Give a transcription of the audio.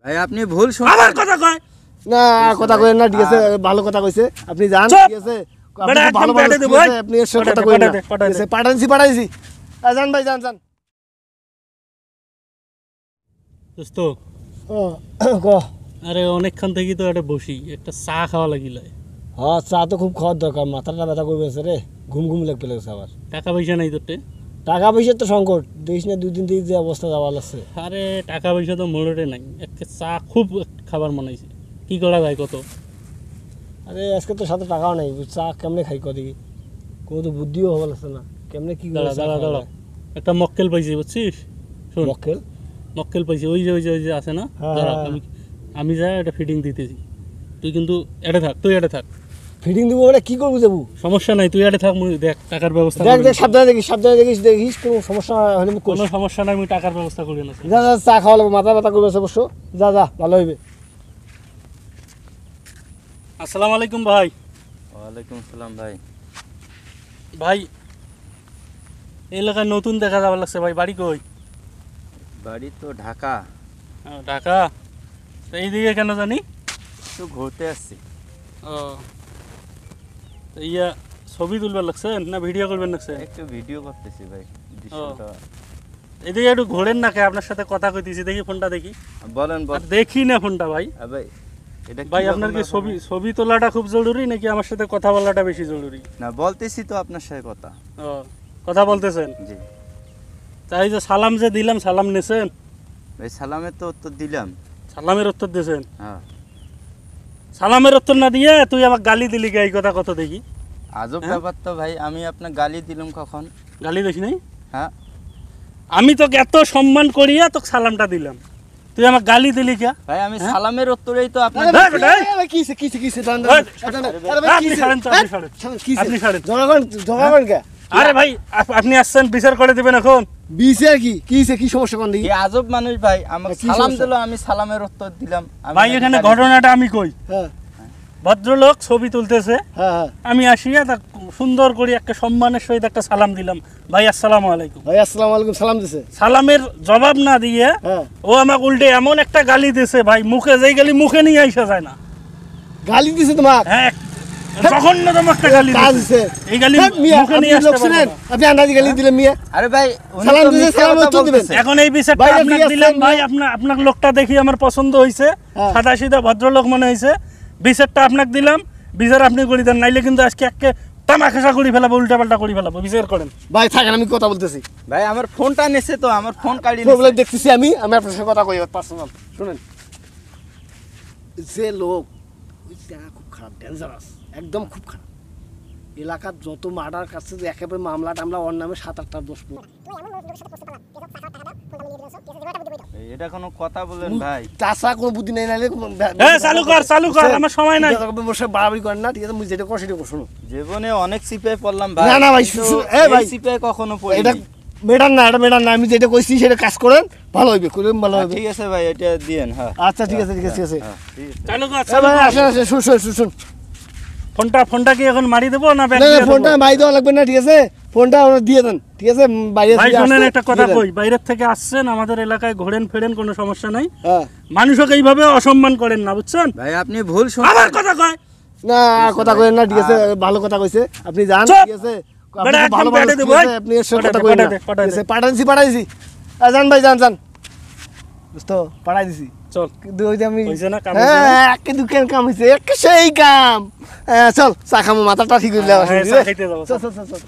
ভাই আপনি ভুল শুনছেন। আমার কথা কয় না কথা কইেন না, ঠিক আছে, ভালো কথা কইছে, আপনি যান, ঠিক আছে, বেটা একদম পেটে দেব ভাই, আপনি এর সাথে কথা কইন না, পাঠাইছি যান ভাই, যান। দোস্ত ও ক আরে অনেকক্ষণ থেকে তো একটা বসি, একটা চা খাওয়া লাগিল। হ্যাঁ, চা তো খুব খাওয়ার দরকার, মাথাটা ব্যথা করবে রে, ঘুম লাগতে লাগছে আবার। টাকা পয়সা নাই তোরতে? টাকা পয়সার তো সংকট, দেখিস না 2 দিন থেকে যে অবস্থা যাওয়া লাগছে। আরে টাকা পয়সা তো মোড়ে নাই, একটা চা খুব খাবার মনে হয়েছে, কি করা যায় কত? আরে আজকে তো সাথে টাকাও নাই, চা কেমনে খাই কদি, কোনো তো বুদ্ধিও হওয়া লাগছে না, কেমনে কি দাঁড়া একটা মক্কেল পাইছি বুঝছিস, শোন মক্কেল পাইছি, ওই যে আছে না, দাঁড়া আমি যাই এটা ফিটিং দিতেছি, তুই কিন্তু এটা থাক ফিটিং দিব বলে কি করবো যাবো, সমস্যা নাই, তুই এটা থাক, মুই দেখ টাকার ব্যবস্থা দেখ সাবধানে দেখিস কোনো সমস্যা হলে কোনো সমস্যা নাই, আমি টাকার ব্যবস্থা করি না। যা চা খাওয়া লাগবে, মাথা ব্যথা করবে অবশ্য, যা ভালো হইবে। আসসালামু আলাইকুম ভাই। ওয়ালাইকুম আসসালাম ভাই। ভাই এলাকায় নতুন দেখা যাবার লাগছে ভাই, বাড়ি কই? বাড়ি তো ঢাকা। ঢাকা? এইদিকে কেন জানি একটু ঘুরতে আসছি। ও ইয়া ছবি তুলবার লাগছে না ভিডিও করবেন লাগছে? একটু ভিডিও করতেছি ভাই, দৃশ্যটা। এদিকে একটু ঘোরেন না, কে আপনার সাথে কথা কইতেছি, দেখি ফোনটা দেখি। বলেন দেখি না ফোনটা ভাই। ভাই এটা ভাই আপনার কি ছবি তোলাটা খুব জরুরি নাকি আমার সাথে কথা বলাটা বেশি জরুরি? না, বলতেছি তো আপনার সাথে কথা। ও কথা বলতেছেন? জি তাই যে সালাম যে দিলাম, সালাম নেছেন? ভাই সালামের তো উত্তর দিলাম। সালামের উত্তর দিয়েছেন? হ্যাঁ। সালামের উত্তর না দিয়ে তুই আমাকে গালি দিলি, এই কথা কত দেখি। আজব ব্যাপার তো ভাই, আমি আপনার গালি দিলাম কখন? গালি দেখি নাই? হ্যাঁ, আমি তোকে এত সম্মান করিয়া তোকে সালামটা দিলাম, তুই আমাকে গালি দিলি কে? ভাই আমি সালামের উত্তরেই তো আপনার জনগণ কে? আরে ভাই আপনি আসছেন বিচার করে দিবেন এখন। বিচার কি সমস্যা কোন দিকে? আজব মানুষ ভাই, আমাকে সালাম দিল, আমি সালামের উত্তর দিলাম। ভাই এখানে ঘটনাটা আমি কই, হ্যাঁ ভদ্রলোক ছবি তুলতেছে, হ্যাঁ আমি আসিয়া তা সুন্দর করে একটা সম্মানের সহিত একটা সালাম দিলাম, ভাই আসসালামু আলাইকুম। ভাই আসসালামু আলাইকুম সালাম দিছে, সালামের জবাব না দিয়ে হ্যাঁ ও আমাকে উল্টে এমন একটা গালি দিছে ভাই, মুখে যেই গালি মুখে নিয়ে আইসা যায় না। গালি দিছে তোমাক? হ্যাঁ জঘন্যতম একটা গালি দিছে। এই গালি মুখে নিয়ে আসতে পারবো না। আপনি আন্দাজি গালি দিলেন মিয়া? আরে ভাই সালাম দিছে, সালাম উত্তর দিবেন। এখন এই বিচারটা ভাই, আপনাকে আপনি দিলাম আসছেন ভাই, আপনার লোকটা দেখি আমার পছন্দ হইছে, হ্যাঁ। সাদা সিধা ভদ্রলোক মনে হইছে, বিচারটা আপনাকে দিলাম, বিচার আপনি করে দেন, নাইলে কিন্তু আজকে একে তামাখেসা করে ফেলাবো, উল্টাপাল্টা করে ফেলাবো, বিচার করেন। ভাই থাকেন, আমি কথা বলতেছি। ভাই আমার ফোনটা নেছে তো, আমার ফোন কাড়ি প্রবলেম দেখতেছি আমি আপনার সাথে কথা কই পার্সোনাল। শুনেন, যে লোক ওই জায়গা খুব খারাপ, ডেঞ্জারাস, একদম খুব খারাপ। এলাকার যত মার্ডার কাছে যে একেবারে মামলা টামলা ওর নামে 7-8টা 10। এটা কোনো কথা বলেন ভাই? চাষা কোনো বুদ্ধি নেই, নাইলে চালু কর, আমার সময় নাই। বসে বাড়াবাড়ি করেন না, ঠিক আছে? মুই যেটা কর সেটা শোনো। জীবনে অনেক সিপাই পড়লাম ভাই। না না ভাই, এ ভাই সিপাই কখনো পড়ি এটা মেডার না, আমি যেটা কইছি সেটা কাজ করেন, ভালো হইবে, করে ভালো হইবে। ঠিক আছে ভাই, এটা দিয়েন। হ্যাঁ আচ্ছা ঠিক আছে চালু কর, এ ভাই আসেন শুন ফোনটা কি এখন মারি দেবো না ব্যাগ না দিয়ে দেবো? ফোনটা মাই দেওয়া লাগবে না, ঠিক আছে? ফোনটা ওরা দিয়ে দেন, ঠিক আছে? বাইরে ভাই থেকে শুনেন আসছে, একটা কথা দিয়ে দেন। কই, বাইরের থেকে আসছেন, আমাদের এলাকায় ঘোরেন ফেরেন, কোনো সমস্যা নাই, হ্যাঁ মানুষকে এইভাবে অসম্মান করেন না, বুঝছেন? ভাই আপনি ভুল শুনছেন। আমার কথা কয় না কথা কইেন না, ঠিক আছে? ভালো কথা কইছে, আপনি যান, চুপ! ঠিক আছে? বেটা একদম ভালো পেটে দেবো, ঠিক ভাই। আছে? আপনি এর সাথে কথা পাঠাই কইেন দে, না, পাঠাই ঠিক দে। আছে? পাঠাইছি যান ভাই, যান দোস্ত, পাঠাই দিছি। চল, কিন্তু ওই যে আমি হইছে না, কাম হইছে না? হ্যাঁ একে দুঃখের কাম হইছে, একে সেই কাম। চল চা খামো, মাথাটা ঠিক হইলে হ্যাঁ, চা খাইতে যাবো, চল। চল